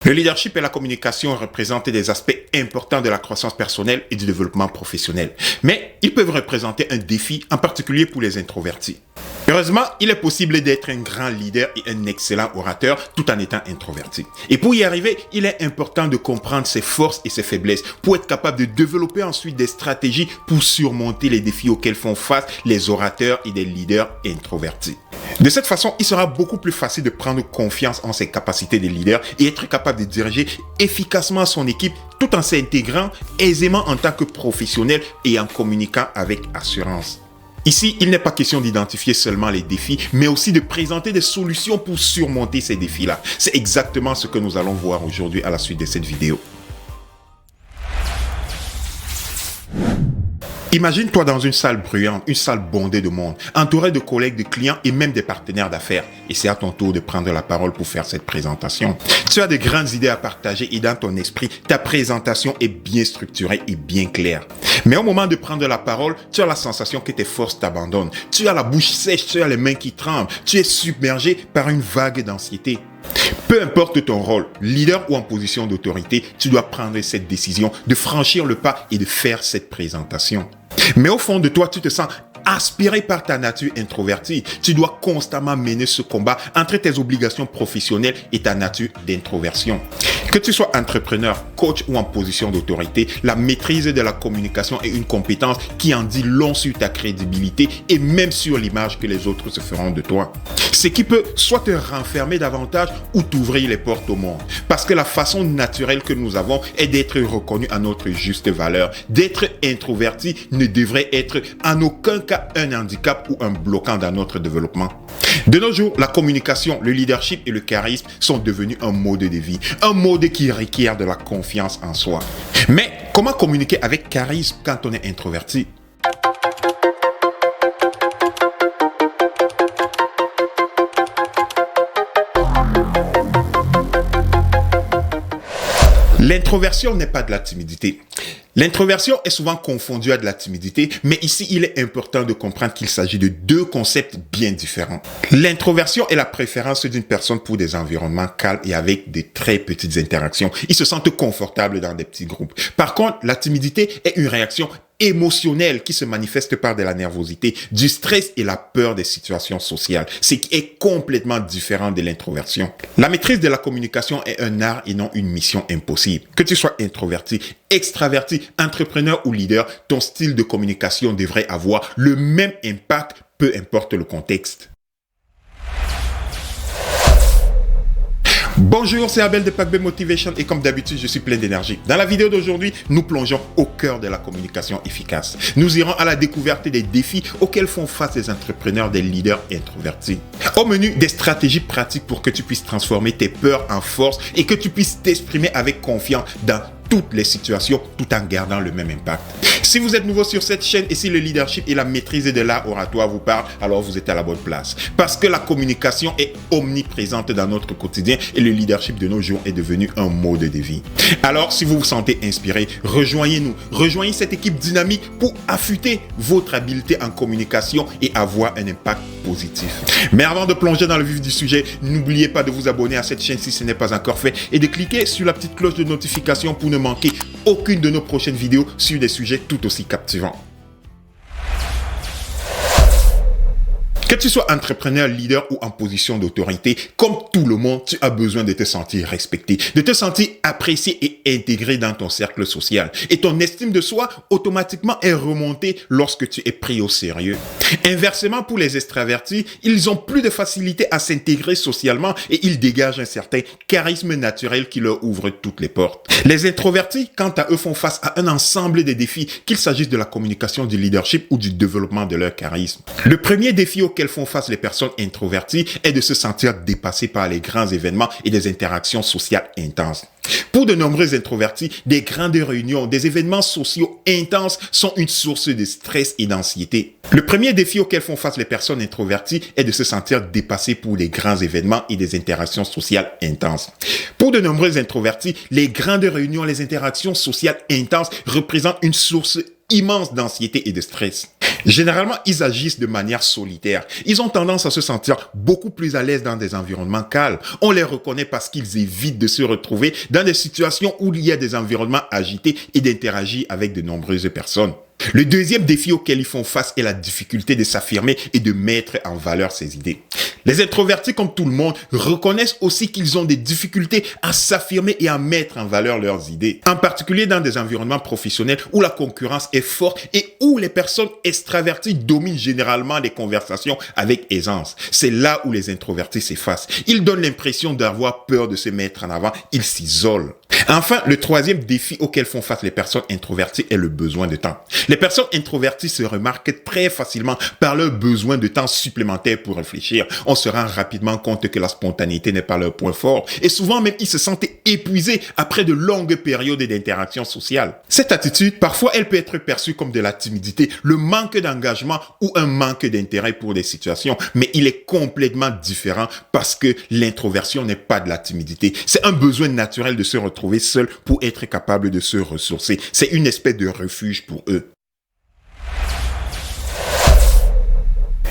Le leadership et la communication représentent des aspects importants de la croissance personnelle et du développement professionnel. Mais ils peuvent représenter un défi, en particulier pour les introvertis. Heureusement, il est possible d'être un grand leader et un excellent orateur tout en étant introverti. Et pour y arriver, il est important de comprendre ses forces et ses faiblesses pour être capable de développer ensuite des stratégies pour surmonter les défis auxquels font face les orateurs et des leaders introvertis. De cette façon, il sera beaucoup plus facile de prendre confiance en ses capacités de leader et être capable de diriger efficacement son équipe tout en s'intégrant aisément en tant que professionnel et en communiquant avec assurance. Ici, il n'est pas question d'identifier seulement les défis, mais aussi de présenter des solutions pour surmonter ces défis-là. C'est exactement ce que nous allons voir aujourd'hui à la suite de cette vidéo. Imagine-toi dans une salle bruyante, une salle bondée de monde, entourée de collègues, de clients et même des partenaires d'affaires. Et c'est à ton tour de prendre la parole pour faire cette présentation. Tu as de grandes idées à partager et dans ton esprit, ta présentation est bien structurée et bien claire. Mais au moment de prendre la parole, tu as la sensation que tes forces t'abandonnent. Tu as la bouche sèche, tu as les mains qui tremblent. Tu es submergé par une vague d'anxiété. Peu importe ton rôle, leader ou en position d'autorité, tu dois prendre cette décision de franchir le pas et de faire cette présentation. Mais au fond de toi, tu te sens aspiré par ta nature introvertie. Tu dois constamment mener ce combat entre tes obligations professionnelles et ta nature d'introversion. Que tu sois entrepreneur, coach ou en position d'autorité, la maîtrise de la communication est une compétence qui en dit long sur ta crédibilité et même sur l'image que les autres se feront de toi. Ce qui peut soit te renfermer davantage ou t'ouvrir les portes au monde. Parce que la façon naturelle que nous avons est d'être reconnu à notre juste valeur. D'être introverti ne devrait être en aucun cas un handicap ou un bloquant dans notre développement. De nos jours, la communication, le leadership et le charisme sont devenus un mode de vie. Un mode qui requiert de la confiance en soi. Mais comment communiquer avec charisme quand on est introverti? L'introversion n'est pas de la timidité. L'introversion est souvent confondue à de la timidité, mais ici, il est important de comprendre qu'il s'agit de deux concepts bien différents. L'introversion est la préférence d'une personne pour des environnements calmes et avec de très petites interactions. Ils se sentent confortables dans des petits groupes. Par contre, la timidité est une réaction émotionnelle qui se manifeste par de la nervosité, du stress et la peur des situations sociales, ce qui est complètement différent de l'introversion. La maîtrise de la communication est un art et non une mission impossible. Que tu sois introverti, extraverti, entrepreneur ou leader, ton style de communication devrait avoir le même impact, peu importe le contexte. Bonjour, c'est Abel de Pac-B Motivation et comme d'habitude, je suis plein d'énergie. Dans la vidéo d'aujourd'hui, nous plongeons au cœur de la communication efficace. Nous irons à la découverte des défis auxquels font face les entrepreneurs, des leaders introvertis. Au menu, des stratégies pratiques pour que tu puisses transformer tes peurs en force et que tu puisses t'exprimer avec confiance dans toutes les situations tout en gardant le même impact. Si vous êtes nouveau sur cette chaîne et si le leadership et la maîtrise de l'art oratoire vous parlent, alors vous êtes à la bonne place. Parce que la communication est omniprésente dans notre quotidien et le leadership de nos jours est devenu un mode de vie. Alors, si vous vous sentez inspiré, rejoignez-nous. Rejoignez cette équipe dynamique pour affûter votre habileté en communication et avoir un impact positif. Mais avant de plonger dans le vif du sujet, n'oubliez pas de vous abonner à cette chaîne si ce n'est pas encore fait et de cliquer sur la petite cloche de notification pour ne manquer aucune de nos prochaines vidéos sur des sujets tout aussi captivants. Que tu sois entrepreneur, leader ou en position d'autorité, comme tout le monde, tu as besoin de te sentir respecté, de te sentir apprécié et intégré dans ton cercle social. Et ton estime de soi, automatiquement, est remontée lorsque tu es pris au sérieux. Inversement, pour les extravertis, ils ont plus de facilité à s'intégrer socialement et ils dégagent un certain charisme naturel qui leur ouvre toutes les portes. Les introvertis, quant à eux, font face à un ensemble de défis, qu'il s'agisse de la communication, du leadership ou du développement de leur charisme. Le premier défi auquel font face les personnes introverties est de se sentir dépassées par les grands événements et des interactions sociales intenses. Pour de nombreux introvertis, des grandes réunions, des événements sociaux intenses sont une source de stress et d'anxiété. Le premier défi auquel font face les personnes introverties est de se sentir dépassées pour les grands événements et des interactions sociales intenses. Pour de nombreux introvertis, les grandes réunions, les interactions sociales intenses représentent une source immense d'anxiété et de stress. Généralement, ils agissent de manière solitaire. Ils ont tendance à se sentir beaucoup plus à l'aise dans des environnements calmes. On les reconnaît parce qu'ils évitent de se retrouver dans des situations où il y a des environnements agités et d'interagir avec de nombreuses personnes. Le deuxième défi auquel ils font face est la difficulté de s'affirmer et de mettre en valeur ses idées. Les introvertis, comme tout le monde, reconnaissent aussi qu'ils ont des difficultés à s'affirmer et à mettre en valeur leurs idées. En particulier dans des environnements professionnels où la concurrence est forte et où les personnes extraverties dominent généralement les conversations avec aisance. C'est là où les introvertis s'effacent. Ils donnent l'impression d'avoir peur de se mettre en avant. Ils s'isolent. Enfin, le troisième défi auquel font face les personnes introverties est le besoin de temps. Les personnes introverties se remarquent très facilement par leur besoin de temps supplémentaire pour réfléchir. On se rend rapidement compte que la spontanéité n'est pas leur point fort et souvent même ils se sentent épuisés après de longues périodes d'interaction sociale. Cette attitude, parfois, elle peut être perçue comme de la timidité, le manque d'engagement ou un manque d'intérêt pour des situations, mais il est complètement différent parce que l'introversion n'est pas de la timidité. C'est un besoin naturel de se retrouver seul pour être capable de se ressourcer. C'est une espèce de refuge pour eux.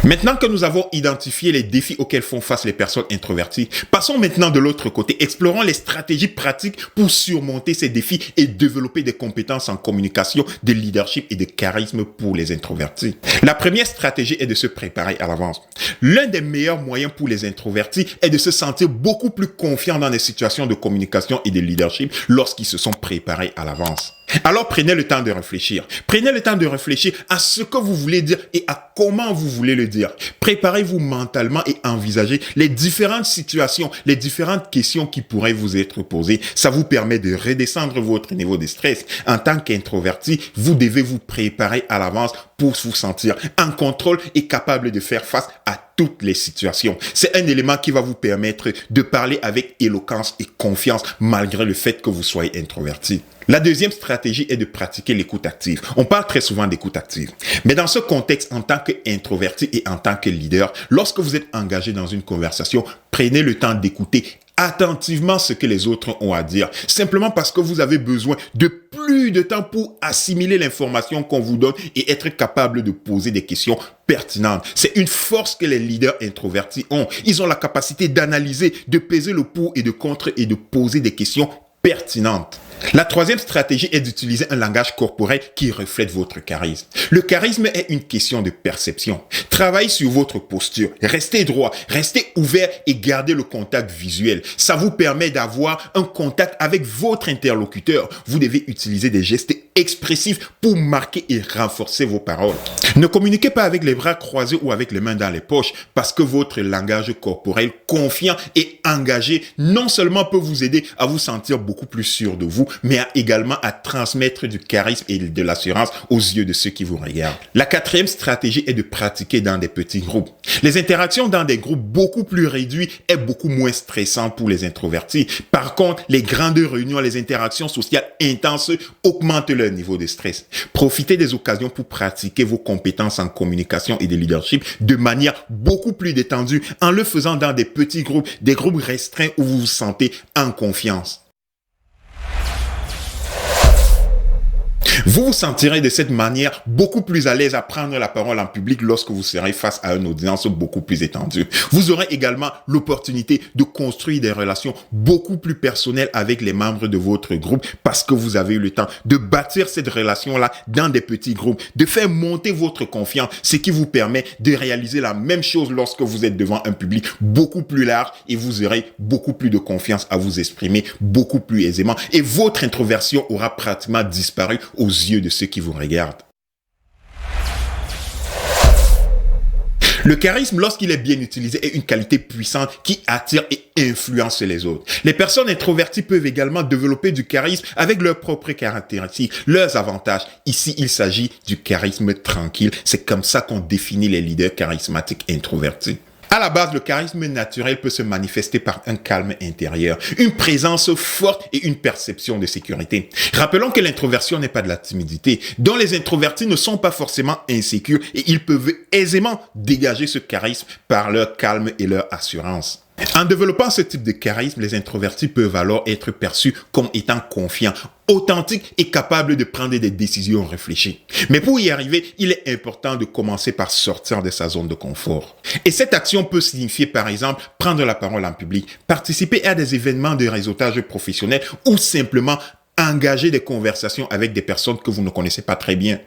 Maintenant que nous avons identifié les défis auxquels font face les personnes introverties, passons maintenant de l'autre côté. Explorons les stratégies pratiques pour surmonter ces défis et développer des compétences en communication, de leadership et de charisme pour les introvertis. La première stratégie est de se préparer à l'avance. L'un des meilleurs moyens pour les introvertis est de se sentir beaucoup plus confiants dans les situations de communication et de leadership lorsqu'ils se sont préparés à l'avance. Alors prenez le temps de réfléchir. Prenez le temps de réfléchir à ce que vous voulez dire et à comment vous voulez le dire. Préparez-vous mentalement et envisagez les différentes situations, les différentes questions qui pourraient vous être posées. Ça vous permet de redescendre votre niveau de stress. En tant qu'introverti, vous devez vous préparer à l'avance pour vous sentir en contrôle et capable de faire face à toutes les situations. C'est un élément qui va vous permettre de parler avec éloquence et confiance malgré le fait que vous soyez introverti. La deuxième stratégie est de pratiquer l'écoute active. On parle très souvent d'écoute active. Mais dans ce contexte, en tant qu'introverti et en tant que leader, lorsque vous êtes engagé dans une conversation, prenez le temps d'écouter attentivement ce que les autres ont à dire, simplement parce que vous avez besoin de plus de temps pour assimiler l'information qu'on vous donne et être capable de poser des questions pertinentes. C'est une force que les leaders introvertis ont. Ils ont la capacité d'analyser, de peser le pour et de contre et de poser des questions pertinentes. La troisième stratégie est d'utiliser un langage corporel qui reflète votre charisme. Le charisme est une question de perception. Travaillez sur votre posture, restez droit, restez ouvert et gardez le contact visuel. Ça vous permet d'avoir un contact avec votre interlocuteur. Vous devez utiliser des gestes expressifs pour marquer et renforcer vos paroles. Ne communiquez pas avec les bras croisés ou avec les mains dans les poches parce que votre langage corporel confiant et engagé non seulement peut vous aider à vous sentir beaucoup plus sûr de vous, mais également à transmettre du charisme et de l'assurance aux yeux de ceux qui vous regardent. La quatrième stratégie est de pratiquer dans des petits groupes. Les interactions dans des groupes beaucoup plus réduits est beaucoup moins stressant pour les introvertis. Par contre, les grandes réunions, les interactions sociales intenses augmentent leur niveau de stress. Profitez des occasions pour pratiquer vos compétences en communication et de leadership de manière beaucoup plus détendue en le faisant dans des petits groupes, des groupes restreints où vous vous sentez en confiance. Vous vous sentirez de cette manière beaucoup plus à l'aise à prendre la parole en public lorsque vous serez face à une audience beaucoup plus étendue. Vous aurez également l'opportunité de construire des relations beaucoup plus personnelles avec les membres de votre groupe parce que vous avez eu le temps de bâtir cette relation-là dans des petits groupes, de faire monter votre confiance, ce qui vous permet de réaliser la même chose lorsque vous êtes devant un public beaucoup plus large et vous aurez beaucoup plus de confiance à vous exprimer beaucoup plus aisément et votre introversion aura pratiquement disparu aux yeux de ceux qui vous regardent. Le charisme, lorsqu'il est bien utilisé, est une qualité puissante qui attire et influence les autres. Les personnes introverties peuvent également développer du charisme avec leurs propres caractéristiques, leurs avantages. Ici, il s'agit du charisme tranquille. C'est comme ça qu'on définit les leaders charismatiques introvertis. À la base, le charisme naturel peut se manifester par un calme intérieur, une présence forte et une perception de sécurité. Rappelons que l'introversion n'est pas de la timidité, dont les introvertis ne sont pas forcément insécures et ils peuvent aisément dégager ce charisme par leur calme et leur assurance. En développant ce type de charisme, les introvertis peuvent alors être perçus comme étant confiants, authentiques et capables de prendre des décisions réfléchies. Mais pour y arriver, il est important de commencer par sortir de sa zone de confort. Et cette action peut signifier par exemple prendre la parole en public, participer à des événements de réseautage professionnel ou simplement engager des conversations avec des personnes que vous ne connaissez pas très bien.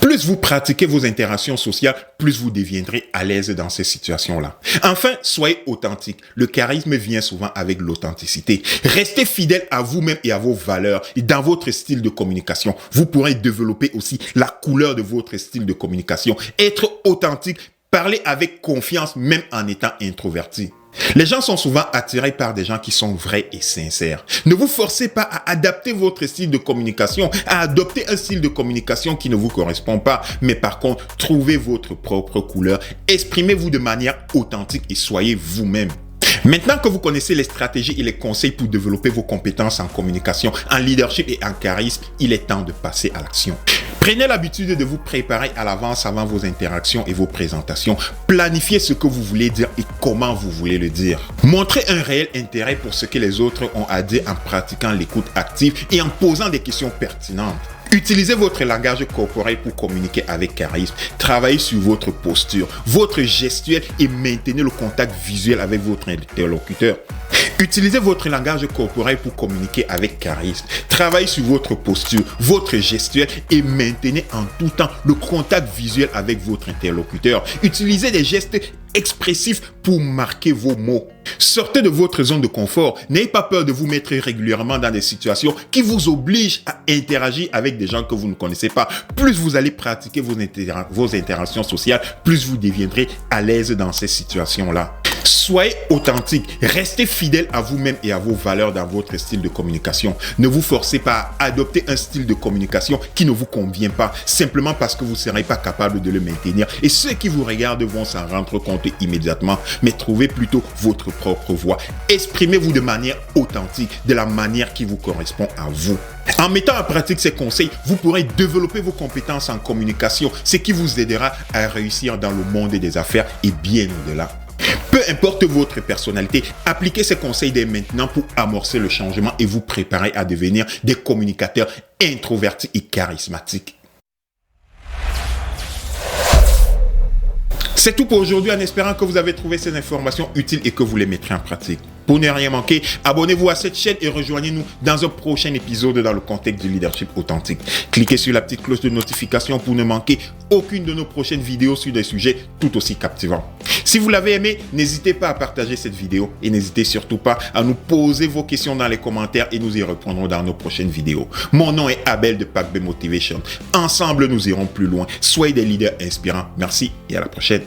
Plus vous pratiquez vos interactions sociales, plus vous deviendrez à l'aise dans ces situations-là. Enfin, soyez authentique. Le charisme vient souvent avec l'authenticité. Restez fidèle à vous-même et à vos valeurs et dans votre style de communication. Vous pourrez développer aussi la couleur de votre style de communication. Être authentique, parler avec confiance même en étant introverti. Les gens sont souvent attirés par des gens qui sont vrais et sincères. Ne vous forcez pas à adapter votre style de communication, à adopter un style de communication qui ne vous correspond pas, mais par contre, trouvez votre propre couleur, exprimez-vous de manière authentique et soyez vous-même. Maintenant que vous connaissez les stratégies et les conseils pour développer vos compétences en communication, en leadership et en charisme, il est temps de passer à l'action. Prenez l'habitude de vous préparer à l'avance avant vos interactions et vos présentations. Planifiez ce que vous voulez dire et comment vous voulez le dire. Montrez un réel intérêt pour ce que les autres ont à dire en pratiquant l'écoute active et en posant des questions pertinentes. Utilisez votre langage corporel pour communiquer avec charisme. Travaillez sur votre posture, votre gestuelle et maintenez le contact visuel avec votre interlocuteur. Utilisez votre langage corporel pour communiquer avec charisme. Travaillez sur votre posture, votre gestuelle et maintenez en tout temps le contact visuel avec votre interlocuteur. Utilisez des gestes expressifs pour marquer vos mots. Sortez de votre zone de confort. N'ayez pas peur de vous mettre régulièrement dans des situations qui vous obligent à interagir avec des gens que vous ne connaissez pas. Plus vous allez pratiquer vos interactions sociales, plus vous deviendrez à l'aise dans ces situations-là. Soyez authentique, restez fidèle à vous-même et à vos valeurs dans votre style de communication. Ne vous forcez pas à adopter un style de communication qui ne vous convient pas, simplement parce que vous ne serez pas capable de le maintenir. Et ceux qui vous regardent vont s'en rendre compte immédiatement, mais trouvez plutôt votre propre voix. Exprimez-vous de manière authentique, de la manière qui vous correspond à vous. En mettant en pratique ces conseils, vous pourrez développer vos compétences en communication, ce qui vous aidera à réussir dans le monde des affaires et bien au-delà. Peu importe votre personnalité, appliquez ces conseils dès maintenant pour amorcer le changement et vous préparer à devenir des communicateurs introvertis et charismatiques. C'est tout pour aujourd'hui en espérant que vous avez trouvé ces informations utiles et que vous les mettrez en pratique. Pour ne rien manquer, abonnez-vous à cette chaîne et rejoignez-nous dans un prochain épisode dans le contexte du leadership authentique. Cliquez sur la petite cloche de notification pour ne manquer aucune de nos prochaines vidéos sur des sujets tout aussi captivants. Si vous l'avez aimé, n'hésitez pas à partager cette vidéo et n'hésitez surtout pas à nous poser vos questions dans les commentaires et nous y répondrons dans nos prochaines vidéos. Mon nom est Abel de Pack B Motivation. Ensemble, nous irons plus loin. Soyez des leaders inspirants. Merci et à la prochaine.